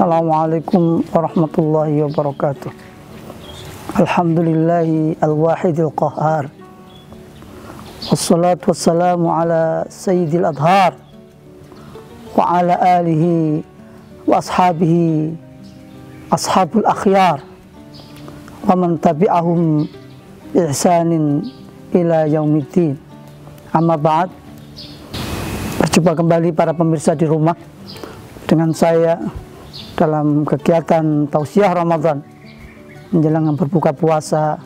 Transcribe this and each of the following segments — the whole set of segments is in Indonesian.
Assalamualaikum warahmatullahi wabarakatuh. Alhamdulillahi al-wahidil qahar. Wassalatu wassalamu ala sayyidil adhar wa ala alihi wa ashabihi ashabul akhyar wa man tabi'ahum ihsanin ila yaumiddin. Amma ba'd. Berjumpa kembali para pemirsa di rumah dengan saya dalam kegiatan tausiah Ramadan menjelang berbuka puasa.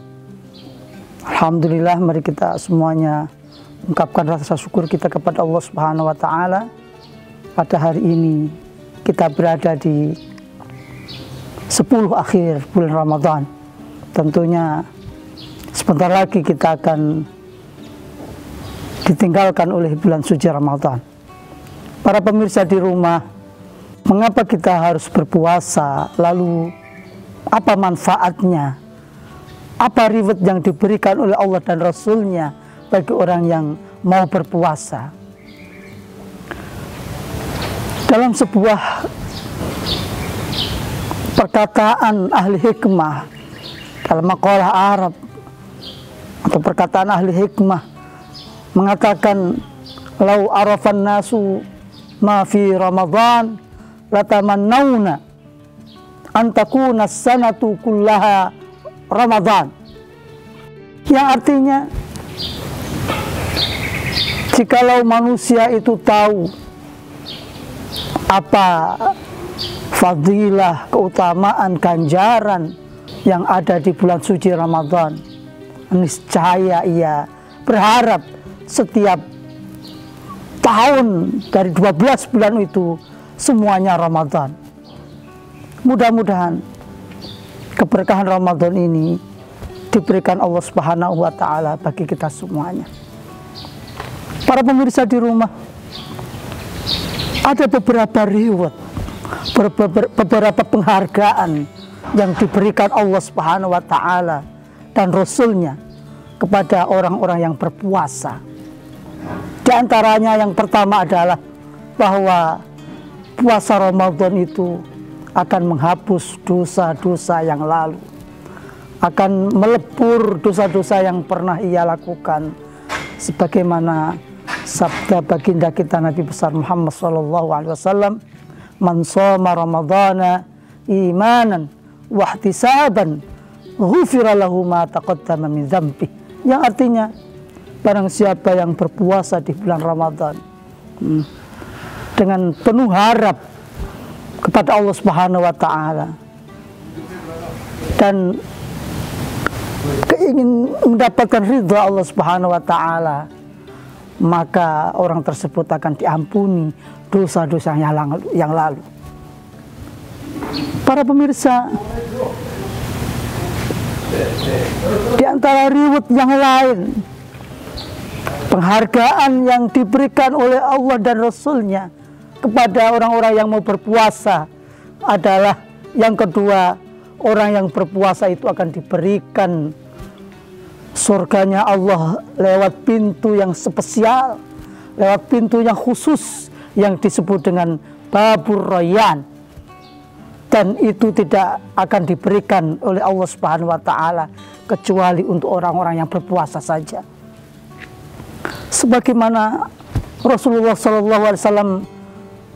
Alhamdulillah, mari kita semuanya ungkapkan rasa syukur kita kepada Allah Subhanahu wa taala. Pada hari ini kita berada di 10 akhir bulan Ramadan. Tentunya sebentar lagi kita akan ditinggalkan oleh bulan suci Ramadan. Para pemirsa di rumah, mengapa kita harus berpuasa? Lalu apa manfaatnya? Apa reward yang diberikan oleh Allah dan Rasul-Nya bagi orang yang mau berpuasa? Dalam sebuah perkataan ahli hikmah, dalam maqalah Arab atau perkataan ahli hikmah mengatakan, lau arafan nasu ma fi Ramadan latamannawna an takuna sanatu kullaha Ramadan. Yang artinya, jikalau manusia itu tahu apa fadilah, keutamaan, ganjaran yang ada di bulan suci Ramadan, niscaya ia berharap setiap tahun dari 12 bulan itu semuanya Ramadan. Mudah-mudahan keberkahan Ramadan ini diberikan Allah Subhanahu wa taala bagi kita semuanya. Para pemirsa di rumah, ada beberapa reward, beberapa penghargaan yang diberikan Allah Subhanahu wa taala dan Rasul-Nya kepada orang-orang yang berpuasa. Di antaranya yang pertama adalah bahwa puasa Ramadan itu akan menghapus dosa-dosa yang lalu, akan melebur dosa-dosa yang pernah ia lakukan, sebagaimana sabda baginda kita Nabi besar Muhammad SAW, man shoma ramadhana imanan wa ihtisaban ghufira lahu ma taqaddama min dzambi. Yang artinya, barang siapa yang berpuasa di bulan Ramadan dengan penuh harap kepada Allah Subhanahu wa taala dan ingin mendapatkan ridha Allah Subhanahu wa taala, maka orang tersebut akan diampuni dosa-dosa yang lalu. Para pemirsa, di antara reward yang lain, penghargaan yang diberikan oleh Allah dan Rasul-Nya kepada orang-orang yang mau berpuasa adalah yang kedua, orang yang berpuasa itu akan diberikan surganya Allah lewat pintu yang spesial, lewat pintu yang khusus yang disebut dengan Babur Rayyan, dan itu tidak akan diberikan oleh Allah Subhanahu wa taala kecuali untuk orang-orang yang berpuasa saja. Sebagaimana Rasulullah SAW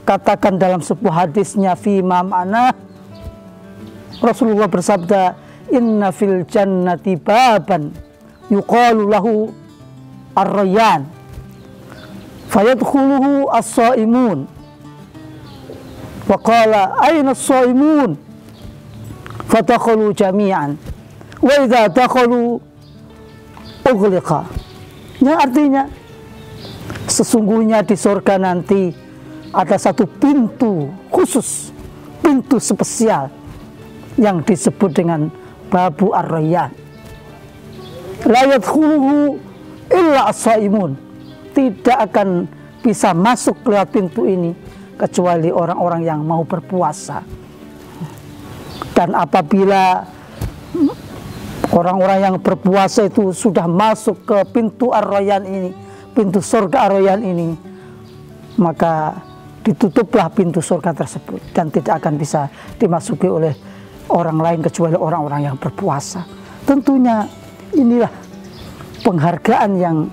katakan dalam sebuah hadisnya, fi ma ma'na, Rasulullah bersabda, inna fil jannati baban yuqalu lahu ar-rayyan fayadkhuluhu as-shaimun wa qala ayna as-shaimun fadakhalu jami'an wa idza dakhalu ughliqa. Yang artinya, sesungguhnya di surga nanti ada satu pintu khusus, pintu spesial yang disebut dengan Babu Ar-Rayyan. La yadkhuluhu illa as-shaimun. Tidak akan bisa masuk lewat pintu ini kecuali orang-orang yang mau berpuasa. Dan apabila orang-orang yang berpuasa itu sudah masuk ke pintu Ar-Rayyan ini, pintu surga Ar-Rayyan ini, maka ditutuplah pintu surga tersebut dan tidak akan bisa dimasuki oleh orang lain kecuali orang-orang yang berpuasa. Tentunya inilah penghargaan yang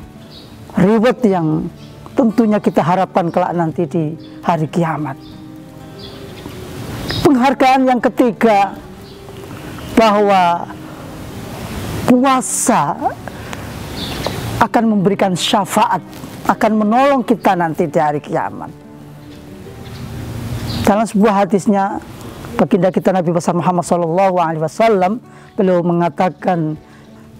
reward yang tentunya kita harapkan kelak nanti di hari kiamat. Penghargaan yang ketiga, bahwa puasa akan memberikan syafaat, akan menolong kita nanti di hari kiamat. Dalam sebuah hadisnya baginda kita Nabi besar Muhammad SAW, beliau mengatakan,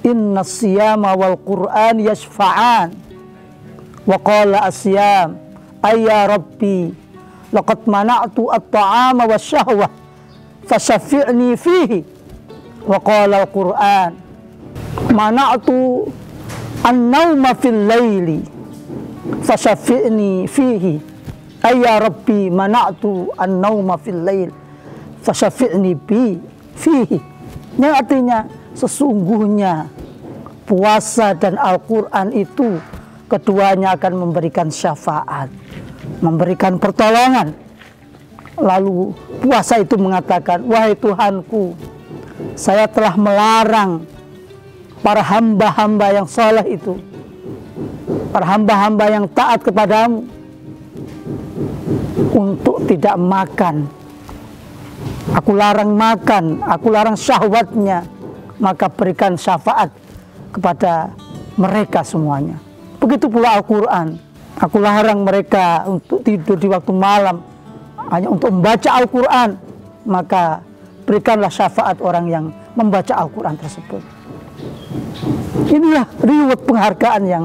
inna siyama wal Qur'an yashfa'an, wa qala asyam ayya rabbi laqad mana'tu at-ta'ama wa syahwah fasyafi'ni fihi, wa qala al-Qur'an mana'tu an-nawma fil laili fasyafi'ni fihi, ayya rabbi mana'tu an-nawma fil lail fasyafi'ni fihi. Yang artinya sesungguhnya puasa dan Al-Quran itu keduanya akan memberikan syafaat, memberikan pertolongan. Lalu puasa itu mengatakan, wahai Tuhanku, saya telah melarang para hamba-hamba yang saleh itu, para hamba-hamba yang taat kepadamu, untuk tidak makan. Aku larang makan, aku larang syahwatnya, maka berikan syafaat kepada mereka semuanya. Begitu pula Al-Quran, aku larang mereka untuk tidur di waktu malam hanya untuk membaca Al-Quran, maka berikanlah syafaat orang yang membaca Al-Quran tersebut. Inilah reward penghargaan yang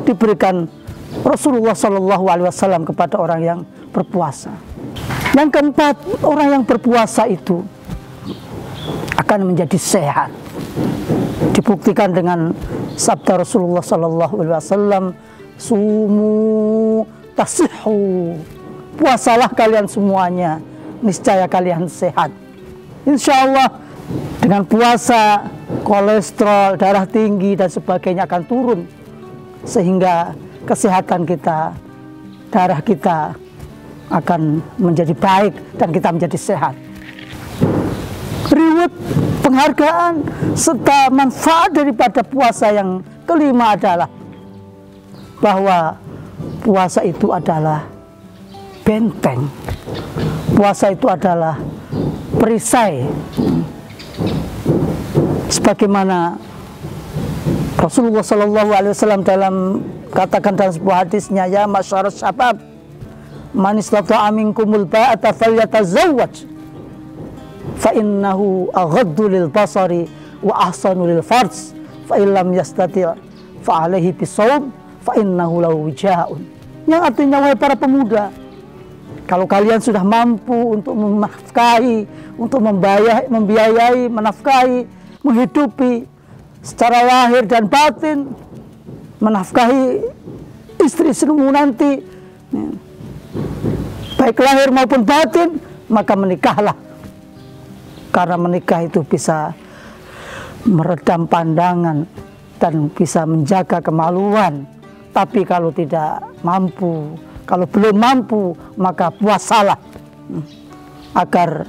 diberikan Rasulullah SAW kepada orang yang berpuasa. Yang keempat, orang yang berpuasa itu akan menjadi sehat. Dibuktikan dengan sabda Rasulullah SAW, sumu tasihhu, puasalah kalian semuanya, niscaya kalian sehat. Insya Allah dengan puasa kolesterol, darah tinggi dan sebagainya akan turun, sehingga kesehatan kita, darah kita akan menjadi baik dan kita menjadi sehat. Reward, penghargaan, serta manfaat daripada puasa yang kelima adalah bahwa puasa itu adalah benteng. Puasa itu adalah perisai. Sebagaimana Rasulullah SAW dalam katakan dalam sebuah hadisnya, ya masyarakat syabab, man istata'a minkumul ba'ata falyatazawwaj fa innahu aghaddu lil basari wa ahsanu lil farj fa illam yastati' fa alaihi bisawm fa innahu lahu wijaa'un. Yang artinya, wahai para pemuda, kalau kalian sudah mampu untuk menafkahi, untuk membiayai, menafkahi, menghidupi secara lahir dan batin, menafkahi istri-istrimu nanti, baik lahir maupun batin, maka menikahlah. Karena menikah itu bisa meredam pandangan dan bisa menjaga kemaluan. Tapi kalau tidak mampu, kalau belum mampu, maka puasalah, agar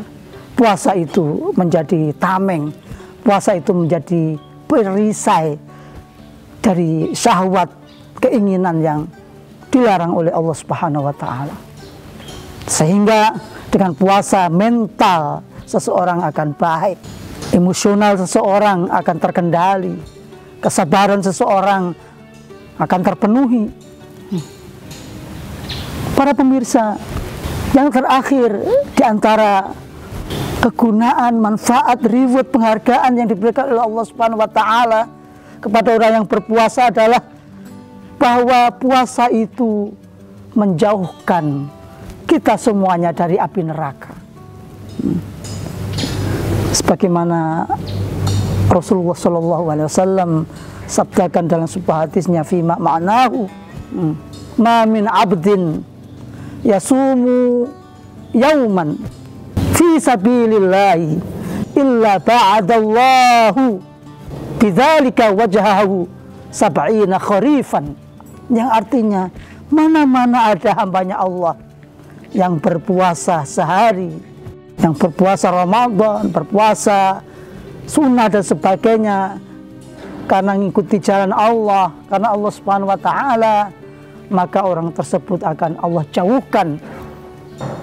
puasa itu menjadi tameng, puasa itu menjadi perisai dari syahwat, keinginan yang dilarang oleh Allah Subhanahu wa Ta'ala. Sehingga dengan puasa mental seseorang akan baik, emosional seseorang akan terkendali, kesabaran seseorang akan terpenuhi. Para pemirsa, yang terakhir di antara kegunaan, manfaat, reward, penghargaan yang diberikan oleh Allah Subhanahu wa Ta'ala kepada orang yang berpuasa adalah bahwa puasa itu menjauhkan kita semuanya dari api neraka. Sebagaimana Rasulullah SAW sabdakan dalam sebuah hadisnya, fima ma'nahu, ma min abdin yasumu yauman fi sabilillahi illa ba'adallahu bidzalika wajhahu sab'ina kharifan. Yang artinya, mana-mana ada hambanya Allah yang berpuasa sehari, yang berpuasa Ramadan, berpuasa sunnah dan sebagainya, karena mengikuti jalan Allah, karena Allah Subhanahu wa Ta'ala, maka orang tersebut akan Allah jauhkan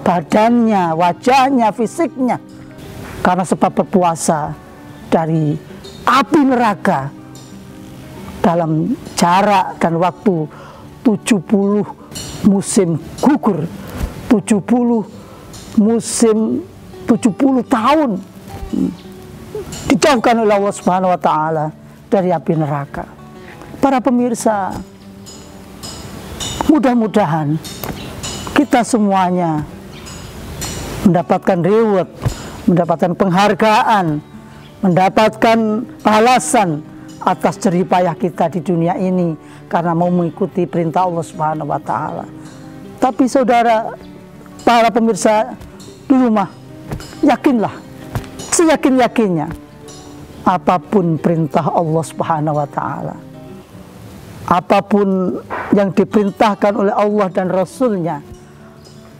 badannya, wajahnya, fisiknya, karena sebab berpuasa dari api neraka dalam jarak dan waktu 70 musim gugur, 70 musim, 70 tahun dijauhkan oleh Allah Subhanahu wa Ta'ala dari api neraka. Para pemirsa, mudah-mudahan kita semuanya mendapatkan reward, mendapatkan penghargaan, mendapatkan balasan atas jerih payah kita di dunia ini karena mau mengikuti perintah Allah Subhanahu wa Ta'ala. Tapi saudara, para pemirsa di rumah, yakinlah, seyakin-yakinnya, apapun perintah Allah Subhanahu wa Ta'ala, apapun yang diperintahkan oleh Allah dan Rasul-Nya,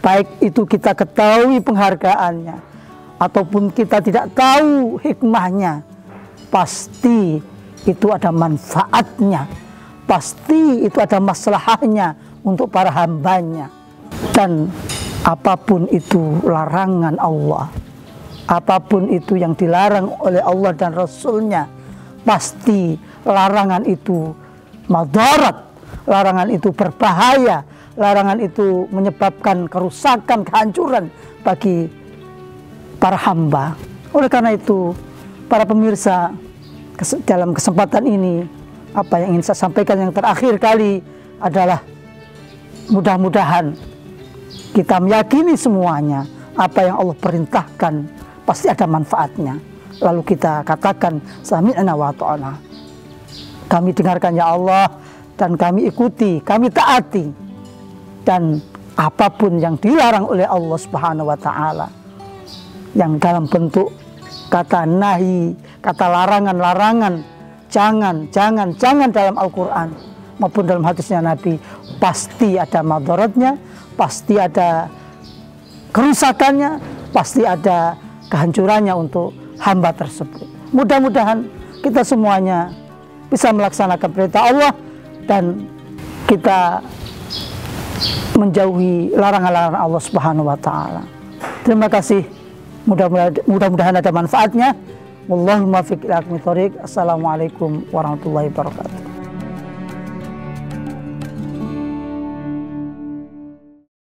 baik itu kita ketahui penghargaannya ataupun kita tidak tahu hikmahnya, pasti itu ada manfaatnya, pasti itu ada maslahahnya untuk para hambanya. Dan apapun itu larangan Allah, apapun itu yang dilarang oleh Allah dan Rasul-Nya, pasti larangan itu madarat, larangan itu berbahaya, larangan itu menyebabkan kerusakan, kehancuran bagi para hamba. Oleh karena itu, para pemirsa, dalam kesempatan ini, apa yang ingin saya sampaikan yang terakhir kali adalah mudah-mudahan kita meyakini semuanya apa yang Allah perintahkan pasti ada manfaatnya. Lalu kita katakan sami'na wa ta'ana. Kami dengarkan ya Allah dan kami ikuti, kami taati. Dan apapun yang dilarang oleh Allah Subhanahu wa Ta'ala, yang dalam bentuk kata nahi, kata larangan, jangan dalam Al-Quran maupun dalam hadisnya Nabi, pasti ada madaratnya, pasti ada kerusakannya, pasti ada kehancurannya untuk hamba tersebut. Mudah-mudahan kita semuanya bisa melaksanakan perintah Allah dan kita menjauhi larangan-larangan Allah Subhanahu wa Ta'ala. Terima kasih. Mudah-mudahan ada manfaatnya. Wallahul muwaffiq ila aqwamit thoriq. Assalamualaikum warahmatullahi wabarakatuh.